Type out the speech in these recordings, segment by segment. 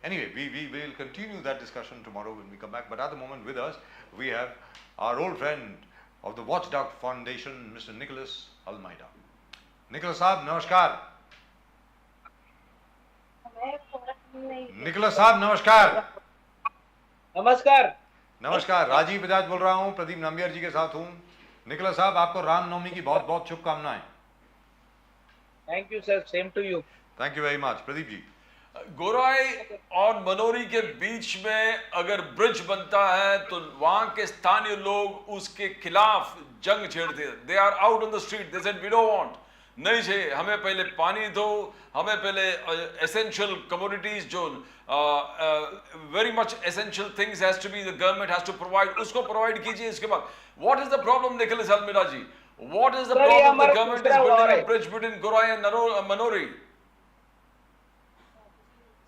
Anyway, we will continue that discussion tomorrow when we come back. But at the moment, with us, we have our old friend of the Watchdog Foundation, Mr. Nicholas Almeida. Nicholas साहब नमस्कार. Nicholas साहब नमस्कार. नमस्कार. नमस्कार. राजीव बजाज बोल रहा हूँ, प्रदीप नंबियार जी के साथ हूँ. निकोलस साहब आपको रामनवमी की बहुत बहुत शुभकामनाएं. Thank you sir, same to you. Thank you very much. Pradeep ji. Gorai और मनोरी के बीच में अगर ब्रिज बनता है तो वहां के स्थानीय लोग उसके खिलाफ जंग छेड़ते हैं. They are out on the street. They said we don't want. नहीं चाहिए हमें, पहले पानी दो, हमें पहले एसेंशियल कमोडिटीज जो very much essential things has to be the government has to provide, उसको प्रोवाइड कीजिए. इसके बाद what is the problem Nicholas Almeida ji? What is the problem? The government is building a bridge between Gorai and Manori.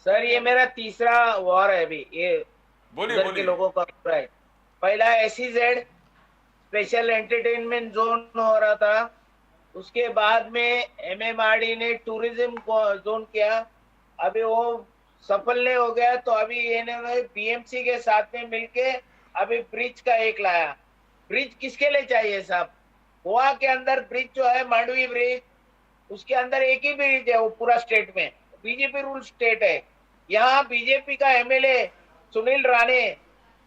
Sir ये मेरा तीसरा war है अभी. ये बोलिए के लोगों का है. पहला एसईजेड स्पेशल एंटरटेनमेंट जोन हो रहा था, उसके बाद में एमएमआरडी ने टूरिज्म को जोन किया. अभी वो सफल नहीं हो गया, तो अभी इन्होंने बीएमसी के साथ में मिलके अभी ब्रिज का एक लाया. ब्रिज किसके लिए चाहिए साहब? गोवा के अंदर ब्रिज जो है मांडवी ब्रिज, उसके अंदर एक ही ब्रिज है वो पूरा स्टेट में. बीजेपी रूल स्टेट है. यहाँ बीजेपी का एमएलए सुनील राणे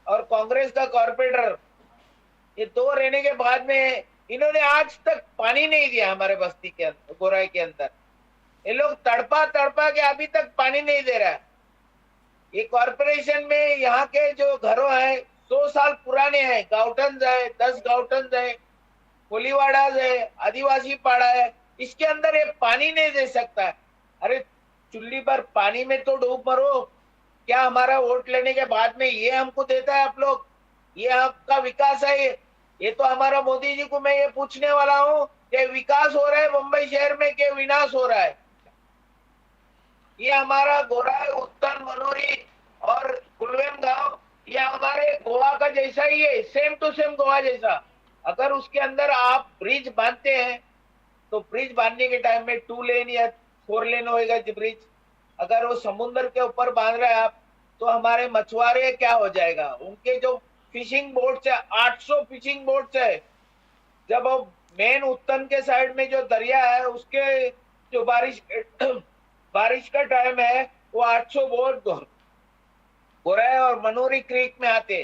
और कांग्रेस का कॉर्पोरेटर, ये दो रहने के बाद में इन्होंने आज तक पानी नहीं दिया हमारे बस्ती के अंदर, गोराई के अंदर. ये लोग तड़पा तड़पा के अभी तक पानी नहीं दे रहा है. ये कॉर्पोरेशन में यहाँ के जो घरों है 100 साल पुराने हैं. गाउटन्स है, 10 गाउटन्स है, कोलीवाड़ाज है, आदिवासी पाड़ा है. इसके अंदर ये पानी नहीं दे सकता. अरे चुल्ली पर पानी में तो डूब मरो. क्या हमारा वोट लेने के बाद में ये हमको देता है आप लोग? ये आपका विकास है? ये तो हमारा मोदी जी को मैं ये पूछने वाला हूँ कि विकास हो रहा है मुंबई शहर में कि विनाश हो रहा है? ये हमारा गोराई, उत्तर मनोरी और कुलवेम गांव, ये हमारे गोवा का जैसा ही है, सेम टू सेम गोवा जैसा. अगर उसके अंदर आप ब्रिज बांधते हैं तो ब्रिज बांधने के टाइम में 2 लेन या 4 लेन होएगा ब्रिज. अगर वो समुद्र के ऊपर बांध रहे हैं आप, तो हमारे मछुआरे क्या हो जाएगा? उनके जो फिशिंग बोट्स है, 800 फिशिंग बोट्स है. जब वो मेन उत्तन के साइड में जो दरिया है, उसके जो बारिश का टाइम है, वो 800 बोट गोराई और मनोरी क्रीक में आते.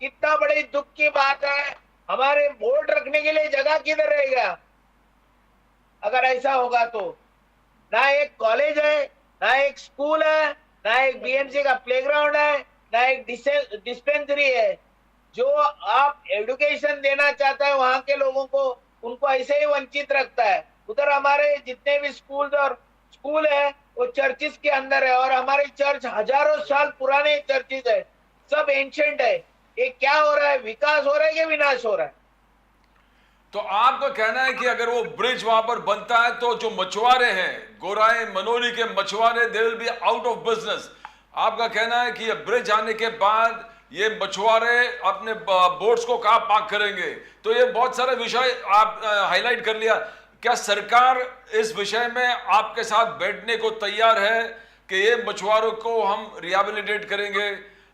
कितना बड़ी दुख की बात है. हमारे बोट रखने के लिए जगह किधर रहेगा अगर ऐसा होगा तो? ना एक कॉलेज है, ना एक स्कूल है, ना एक बीएमसी का प्लेग्राउंड है, ना एक डिस्पेंसरी है. जो आप एजुकेशन देना चाहता है वहां के लोगों को, उनको ऐसे ही वंचित रखता है. उधर हमारे जितने भी स्कूल है वो चर्चिस के अंदर है, और हमारे चर्च हजारों साल पुराने चर्चिस है, सब एंशिएंट है. ये क्या हो रहा है? विकास हो रहा है कि विनाश हो रहा है? तो आपका कहना है कि अगर वो ब्रिज वहां पर बनता है तो जो मछुआरे हैं, गोराई मनोरी के मछुआरे, they will be out of business. आपका कहना है कि ये ब्रिज आने के बाद ये मछुआरे अपने बोट्स को कहां पार्क करेंगे? तो ये बहुत सारे विषय आप हाईलाइट कर लिया. क्या सरकार इस विषय में आपके साथ बैठने को तैयार है कि ये मछुआरों को हम रिहेबिलिटेट करेंगे?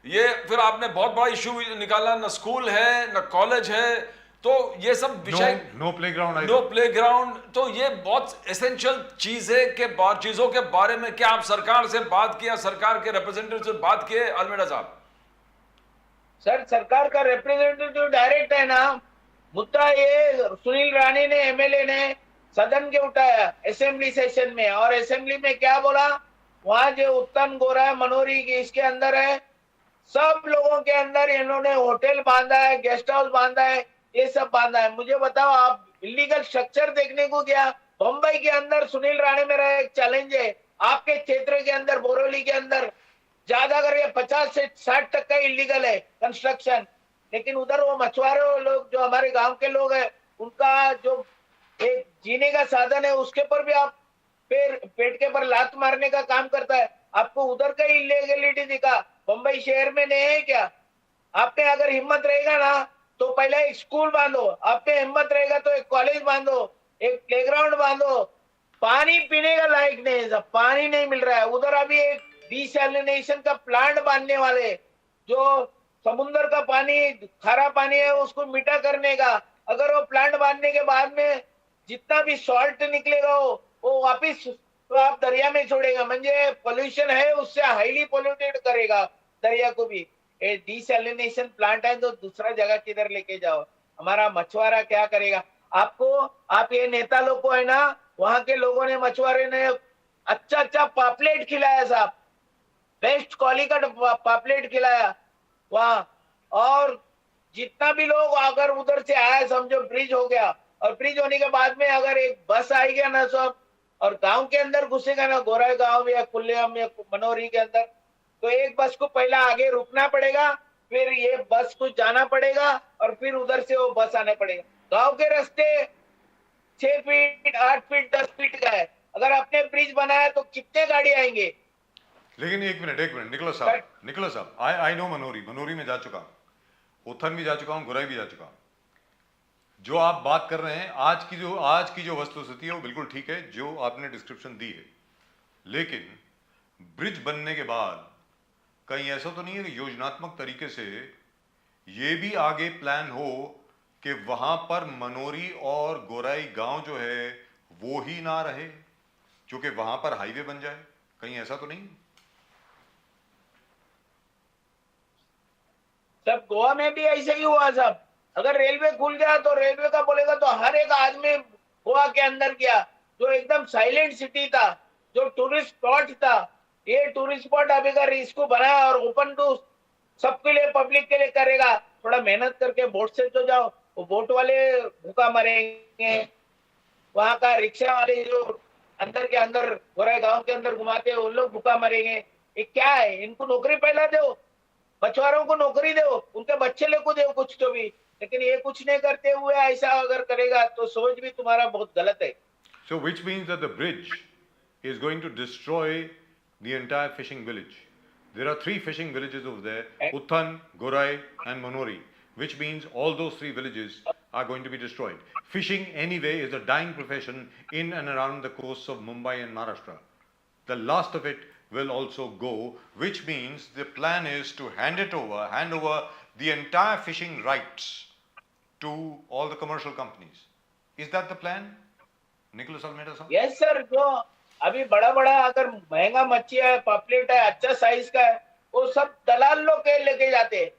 ये फिर आपने बहुत बड़ा इशू निकाला, ना स्कूल है ना कॉलेज है, तो ये सब विषय, नो प्लेग्राउंड, नो प्लेग्राउंड, तो ये बहुत एसेंशियल चीजों के बारे में क्या आप सरकार से बात किया, सरकार के रिप्रेजेंटेटिव से बात किए अल्मेडा साहब? सर सरकार का रिप्रेजेंटेटिव डायरेक्ट है ना. मुद्दा ये सुनील राणे ने, एमएलए ने सदन के उठाया असेंबली सेशन में, और असेंबली में क्या बोला? वहां जो उत्तम गोराई मनोरी की इसके अंदर है, सब लोगों के अंदर इन्होंने होटल बांधा है, गेस्ट हाउस बांधा है, ये सब बांधा है. मुझे बताओ, आप इलीगल स्ट्रक्चर देखने को गया? मुंबई के अंदर सुनील राणे मेरा एक चैलेंज है, आपके क्षेत्र के अंदर बोरोली के अंदर ज्यादा अगर ये 50 से 60% इलीगल है कंस्ट्रक्शन, लेकिन उधर वो मछुआरे लोग जो हमारे गांव के लोग हैं, उनका जो एक जीने का साधन है, उसके पर भी आप पेट के पर लात मारने का काम करता है. आपको उधर का इलीगलिटी दिखा, मुंबई शहर में नहीं है क्या? आप पे अगर हिम्मत रहेगा ना तो पहले एक स्कूल बांधो, आप पे हिम्मत रहेगा तो एक कॉलेज बांधो, एक प्लेग्राउंड बांधो. पानी पीने का लायक नहीं है, सब पानी नहीं मिल रहा है उधर. अभी एक डिसैलिनेशन का प्लांट बांधने वाले, जो समुद्र का पानी, खारा पानी है उसको मीठा करने का, अगर वो प्लांट बांधने के बाद में जितना भी सॉल्ट निकलेगा वो वापिस तो आप दरिया में छोड़ेगा, म्हणजे पोल्यूशन है उससे हाईली पोल्यूटेड करेगा दरिया को भी। ये डिसैलिनेशन प्लांट है तो दूसरा जगह किधर लेके जाओ, हमारा मछुआरा क्या करेगा? आप ये नेता लोग को है ना, वहां के लोगों ने, मछुआरे ने अच्छा अच्छा पापलेट खिलाया साहब, बेस्ट क्वालिटी का पापलेट खिलाया वहां। और जितना भी लोग अगर उधर से आया, समझो ब्रिज हो गया, और ब्रिज होने के बाद में अगर एक बस आएगा ना सब, और गांव के अंदर घुसेगा ना, गोराई गांव या कुल्लेम या मनोरी के अंदर, तो एक बस को पहला आगे रुकना पड़ेगा, फिर ये बस को जाना पड़ेगा, और फिर उधर से वो बस आने पड़ेगा। गांव के रास्ते 6 फीट 8 फीट 10 फीट का है, अगर आपने ब्रिज बनाया तो कितने गाड़ी आएंगे? लेकिन एक मिनट निकोलस साहब, आई नो मनोरी में जा चुका हूं, उथन भी जा चुका हूं, गुराई भी जा चुका हूं। जो आप बात कर रहे हैं आज की जो वस्तुस्थिति है वो बिल्कुल ठीक है जो आपने डिस्क्रिप्शन दी है, लेकिन ब्रिज बनने के बाद कहीं ऐसा तो नहीं है कि योजनात्मक तरीके से ये भी आगे प्लान हो कि वहां पर मनोरी और गोराई गांव जो है वो ही ना रहे, क्योंकि वहां पर हाईवे बन जाए, कहीं ऐसा तो नहीं? सब गोवा में भी ऐसे ही हुआ सब। अगर रेलवे खुल गया तो रेलवे का बोलेगा तो हर एक आदमी गोवा के अंदर गया, जो एकदम साइलेंट सिटी था, जो टूरिस्ट स्पॉट था, ये टूरिस्ट स्पॉट अभी अगर इसको बनाया और ओपन टू सबके लिए, पब्लिक के लिए करेगा, थोड़ा मेहनत करके बोट से तो जाओ, वो बोट वाले भूखा मरेंगे, वहां का रिक्शा वाले जो अंदर के अंदर गोराई गांव के अंदर घुमाते हैं, उन लोग भूखा मरेंगे। ये क्या है? इनको नौकरी पहला दो, मछुआरों को नौकरी दो, उनके बच्चे लोग को दो कुछ तो भी, लेकिन ये कुछ नहीं करते हुए ऐसा अगर करेगा तो सोच भी तुम्हारा बहुत गलत है। So which means that the bridge is going to destroy the entire fishing village. There are 3 fishing villages over there, Uttan, Gorai and Manori, which means all those 3 villages are going to be destroyed. Fishing anyway is a dying profession in and around the coasts of Mumbai and Maharashtra. The last of it will also go, which means the plan is to hand over the entire fishing rights to all the commercial companies. Is that the plan, Nicholas Almeida sir? Yes sir, जो अभी बड़ा बड़ा अगर महंगा मच्छी है, पापलेट है, अच्छा साइज का है, वो सब दलाल लोग के लेके जाते हैं,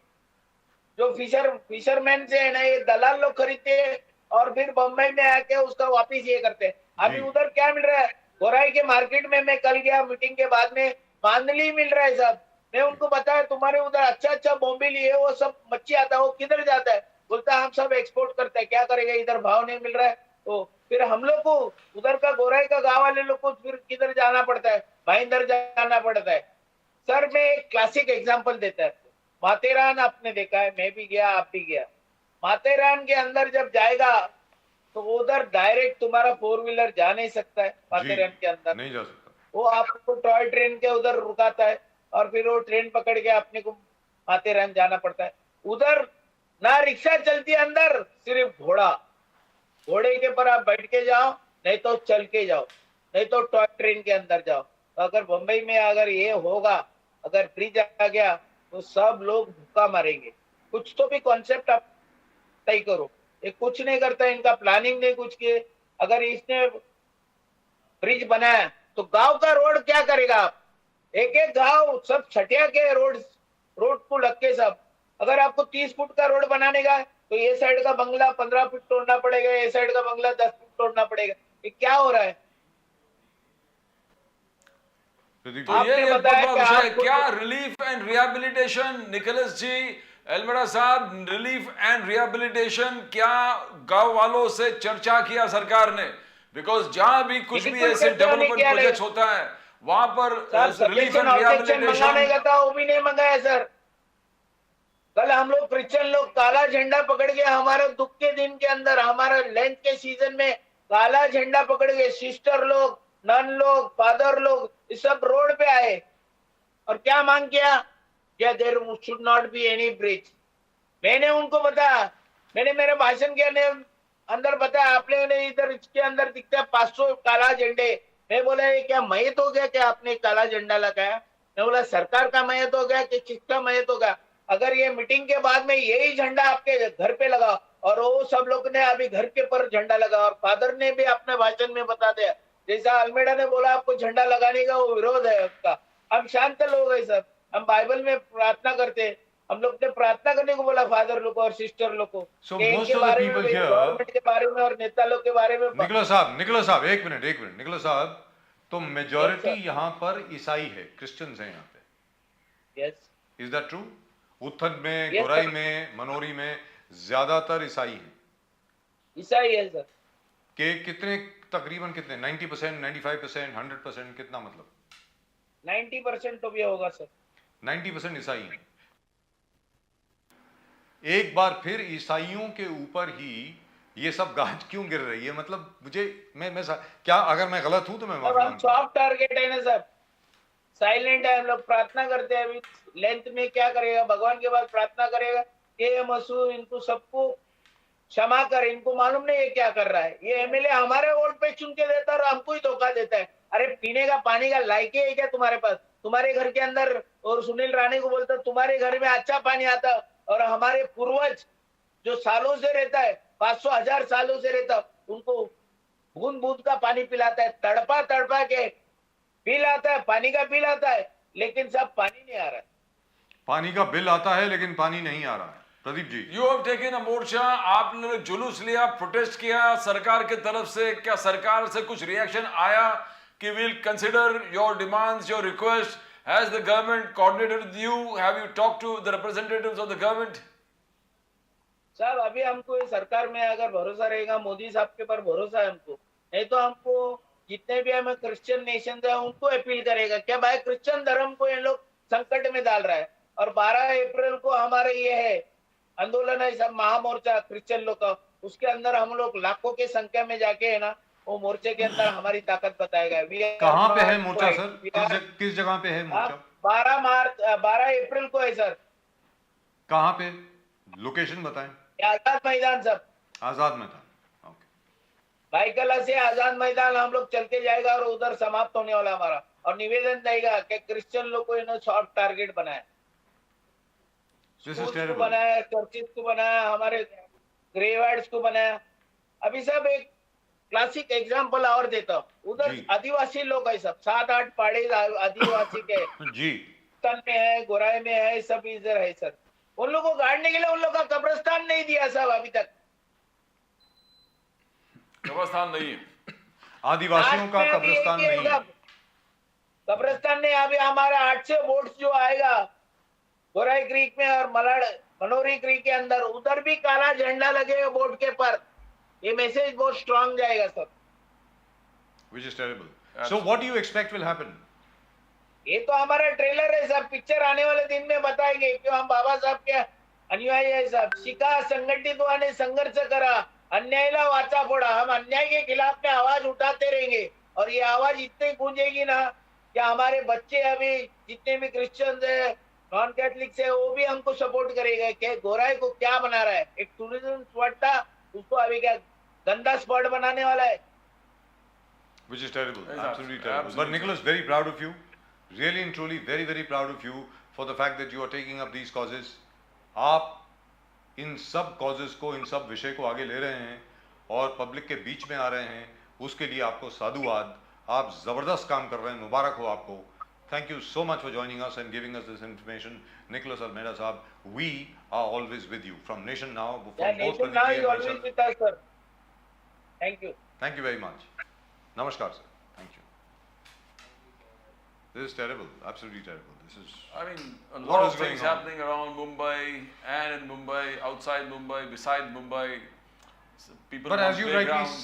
जो फिशरमैन से है ना, ये दलाल लोग खरीदते हैं और फिर बम्बई में आके उसका वापिस ये करते हैं। अभी उधर क्या मिल रहा है? गोराई के मार्केट में मैं कल गया मीटिंग के बाद में, मांदली मिल रहा है सब। मैं उनको बताया तुम्हारे उधर अच्छा अच्छा बोम्बिल है, वो सब मच्छी आता है, वो किधर जाता है? बोलता हम सब एक्सपोर्ट करते हैं, क्या करेगा, इधर भाव नहीं मिल रहा है। तो फिर हम लोग को उधर का गोराई का गांव वाले लोग को फिर किधर जाना पड़ता है? भाईंदर जाना पड़ता है। सर मैं एक क्लासिक एग्जांपल देता है, माथेरान आपने देखा है, मैं भी गया, आप भी गया। माथेरान के अंदर जब जाएगा तो उधर डायरेक्ट तुम्हारा 4 व्हीलर जा नहीं सकता है, माथेरान के अंदर नहीं जा सकता। वो आपको टॉय ट्रेन के उधर रुकाता है और फिर वो ट्रेन पकड़ के अपने को माथेरान जाना पड़ता है। उधर ना रिक्शा चलती है अंदर, सिर्फ घोड़े के पर आप बैठ के जाओ, नहीं तो चल के जाओ, नहीं तो टॉय ट्रेन के अंदर जाओ। तो अगर बंबई में अगर ये होगा, अगर ब्रिज आ गया तो सब लोग भूखा मरेंगे। कुछ तो भी कॉन्सेप्ट आप तय करो, ये कुछ नहीं करता, इनका प्लानिंग नहीं कुछ किए। अगर इसने ब्रिज बनाया तो गांव का रोड क्या करेगा आप? एक एक गांव सब छटिया के रोड को लग के सब, अगर आपको 30 फुट का रोड बनाने का तो ये साइड का बंगला 15 फुट तोड़ना पड़ेगा, ये साइड का बंगला 10 फुट तोड़ना पड़ेगा। ये क्या हो रहा है? तो ये एक बड़ा विषय है, क्या relief and rehabilitation, Nicholas ji, Almeida साहब, रिलीफ एंड रिहैबिलिटेशन क्या गांव वालों से चर्चा किया सरकार ने? बिकॉज जहां भी कुछ भी ऐसे डेवलपमेंट प्रोजेक्ट होता है वहां पर रिलीफ एंड रिहैबिलिटेशन था, वो भी नहीं मंगाया सर। कल हम लोग क्रिश्चियन लोग काला झंडा पकड़ के, हमारे दुख के दिन के अंदर, हमारा लेंथ के सीजन में काला झंडा पकड़ के सिस्टर लोग, नन लोग, फादर लोग, ये सब रोड पे आए और क्या मांग किया? क्या there should not be any bridge. मैंने उनको बताया, मैंने मेरे भाषण के अंदर बताया, आपने इधर इसके अंदर दिखता है 500 काला झंडे। मैं बोला ये क्या मयत हो गया क्या आपने काला झंडा लगाया? मैं बोला सरकार का मयत हो गया कि किसका मयत होगा? अगर ये मीटिंग के बाद में यही झंडा आपके घर पे लगा और वो सब लोग ने अभी घर के पर झंडा लगा और फादर ने भी अपने भाषण में बता दिया, जैसा अल्मेडा ने बोला आपको झंडा लगाने का वो विरोध है उसका। हम शांत लोग हैं सब, हम बाइबल में प्रार्थना करते हैं। हम लोग ने प्रार्थना करने को बोला फादर लोग को और सिस्टर लोग को So कि most इनके of the बारे में, people here- गवर्नमेंट के बारे में और नेता लोग के बारे में निकोलस साहब एक मिनट निकोलस साहब, तो मेजॉरिटी Yes, sir. यहाँ पर ईसाई है, क्रिश्चियंस हैं यहाँ पे, यस इज दैट ट्रू? उत्थन में, Yes, गोराई sir. में, मनोरी में ज्यादातर ईसाई हैं ईसाई है सर। कि कितने, तकरीबन कितने, 90%, 95%, 100%, कितना मतलब 90% तो भी होगा सर। 90% ईसाई हैं। एक बार फिर ईसाइयों के ऊपर ही ये सब गाज क्यों गिर रही है? मतलब मुझे क्या, अगर मैं गलत हूं तो मैं अब माफी हम मांगता हूं। सॉफ्ट टारगेट है ना सर, साइलेंट है, हम लोग प्रार्थना करते हैं। अभी लेंथ में क्या करेगा, भगवान के पास प्रार्थना करेगा, ये मसूर इनको सबको क्षमा कर, इनको मालूम नहीं है क्या कर रहा है। ये एमएलए हमारे वोट पे चुन के देता है और हमको ही धोखा देता है। अरे पीने का पानी का लायक है क्या तुम्हारे पास? तुम्हारे घर के अंदर, और सुनील राणे को बोलता तुम्हारे घर में अच्छा पानी आता, और हमारे पूर्वज जो सालों से रहता है, 500,000 सालों से रहता, उनको बूंद बूंद का पानी पिलाता है, तड़पा तड़पा के बिल आता है, पानी का बिल आता है, लेकिन सब पानी नहीं आ रहा है। पानी का बिल आता है लेकिन पानी नहीं आ रहा है। Pradeep ji, you have taken a मोर्चा, आपने जुलूस लिया, प्रोटेस्ट किया सरकार की तरफ से, क्या सरकार से कुछ रिएक्शन आया कि will consider your demands, your request? Has the government coordinated with you? Have you talk to the representatives of the government? साहब अभी हमको ये सरकार में अगर भरोसा रहेगा, मोदी साहब के पर भरोसा है हमको, नहीं तो हमको जितने भी हमें क्रिश्चियन नेशन है उनको अपील करेगा क्या भाई, क्रिश्चियन धर्म को ये लोग संकट में डाल रहा है। और 12 अप्रैल को हमारे ये है आंदोलन है सब, महामोर्चा क्रिश्चियन लोग का, उसके अंदर हम लोग लाखों की संख्या में जाके है ना, वो मोर्चे के अंदर हमारी ताकत बताएगा। कहाँ पे है मोर्चा सर? किस जगह पे है मोर्चा? 12 अप्रैल को है सर। कहाँ पे, लोकेशन बताएं। Azad Maidan sir, Azad Maidan, okay. भाईकला से आजाद मैदान हम लोग चलते जाएगा और उधर समाप्त होने वाला हमारा। और निवेदन देगा कि क्रिश्चियन लोग को इन्होंने सॉफ्ट टारगेट बनाया, स्कूल्स को बनाया, चर्चिस को बनाया, हमारे ग्रेवार्ड्स को बनाया। अभी सब एक क्लासिक एग्जांपल और देता हूँ, उधर जी। आदिवासी लोग है सब, 7-8 पहाड़ी आदिवासी के जी, तन में है, गोराई में है, सब इधर है सर। उन लोगों को गाड़ने के लिए उन लोग का कब्रिस्तान नहीं दिया साहब अभी तक। कब्रिस्तान नहीं है, आदिवासियों का कब्रिस्तान नहीं है। कब्रिस्तान नहीं। अभी हमारा 800 बोट्स जो आएगा गोराई क्रीक में और मनोरी क्रीक के अंदर, उधर भी काला झंडा लगेगा बोट के पर। ये मैसेज बहुत स्ट्रांग जाएगा sir. Which is terrible. So what do you expect will happen? ये तो हमारा ट्रेलर है साहब, पिक्चर आने वाले दिन में बताएंगे क्यों हम बाबा साहब के अनुयायी है साहब। शिका संघटितवाने संघर्ष करा, अन्यायला वाचा फोड़ा। हम अन्याय के खिलाफ में आवाज उठाते रहेंगे और ये आवाज इतनी गूंजेगी ना कि हमारे बच्चे अभी जितने भी क्रिश्चियंस है, नॉन कैथलिक्स है, वो भी हमको सपोर्ट करेगा कि गोराई को क्या बना रहा है। एक टूरिज्म स्पॉट था, उसको अभी क्या गंदा स्पॉट बनाने वाला है। Which is terrible, Exactly. absolutely terrible. But Absolutely. Nicholas, very proud of you, really and truly, very very proud of you for the fact that you are taking up these causes. आप इन सब causes को, इन सब विषय को आगे ले रहे हैं और पब्लिक के बीच में आ रहे हैं, उसके लिए आपको साधुवाद। आप जबरदस्त काम कर रहे हैं, मुबारक हो आपको। Thank you so much for joining us and giving us this information, Nicholas Almeida साहब. We are always with you from Nation Now. From both nation Pradeep now ji is and always myself. With us sir. Thank you. Thank you very much. Namaskar, sir. Thank you. This is terrible. Absolutely terrible. This is. I mean, a What lot is of things going on? happening around Mumbai and in Mumbai, outside Mumbai, beside Mumbai. So people But want as you playgrounds.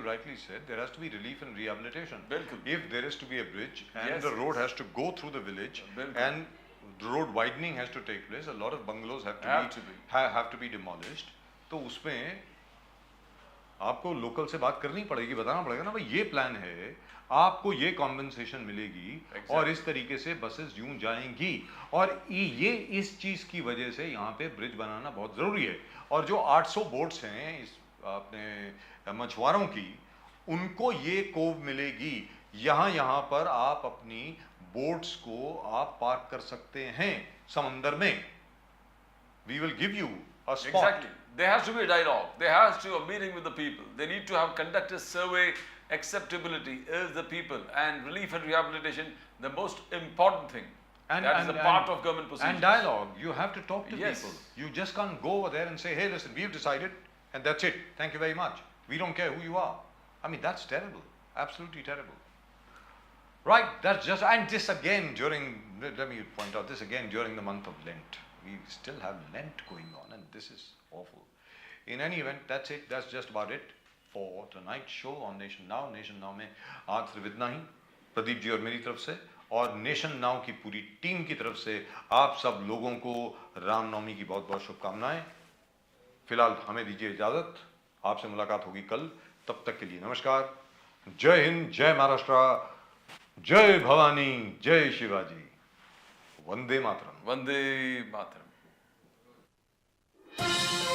rightly said, there has to be relief and rehabilitation. Bilkul. If there is to be a bridge and Yes, the road yes. has to go through the village Bilkul. and the road widening has to take place, a lot of bungalows have to be. Have to be demolished. तो उसमें आपको local से बात करनी पड़ेगी, बताना पड़ेगा ना भाई ये प्लान है, आपको ये कॉम्पेंसेशन मिलेगी। Exactly. और इस तरीके से बसेस यूं जाएंगी और ये इस चीज की वजह से यहाँ पे ब्रिज बनाना बहुत जरूरी है। और जो 800 बोट्स हैं इस अपने मछुआरों की, उनको ये कोव मिलेगी। यहाँ पर आप अपनी बोट्स को आप पार्क कर सकते हैं समंदर में. We will give you a spot. Exactly. There has to be a dialogue. There has to be a meeting with the people. They need to have conduct a survey. Acceptability is the people, and relief and rehabilitation the most important thing. That is a part of government procedures. And dialogue. You have to talk to Yes. people. You just can't go over there and say, hey, listen, we've decided, and that's it. Thank you very much. We don't care who you are. I mean, that's terrible. Absolutely terrible. Right, that's just, and this again during, let me point out, this again during the month of Lent. We still have Lent going on, and this is awful. In any event, that's it. That's just about it for tonight's show on Nation Now. Nation Now में आज सिर्फ इतना ही, प्रदीप जी और मेरी तरफ से, और nation now की पूरी टीम की तरफ से आप सब लोगों को रामनवमी की बहुत बहुत शुभकामनाएं. फिलहाल हमें दीजिए इजाजत. आपसे मुलाकात होगी कल. तब तक के लिए नमस्कार. जय हिंद, जय महाराष्ट्र, जय भवानी, जय शिवाजी, वंदे मातरम. Vande Mataram.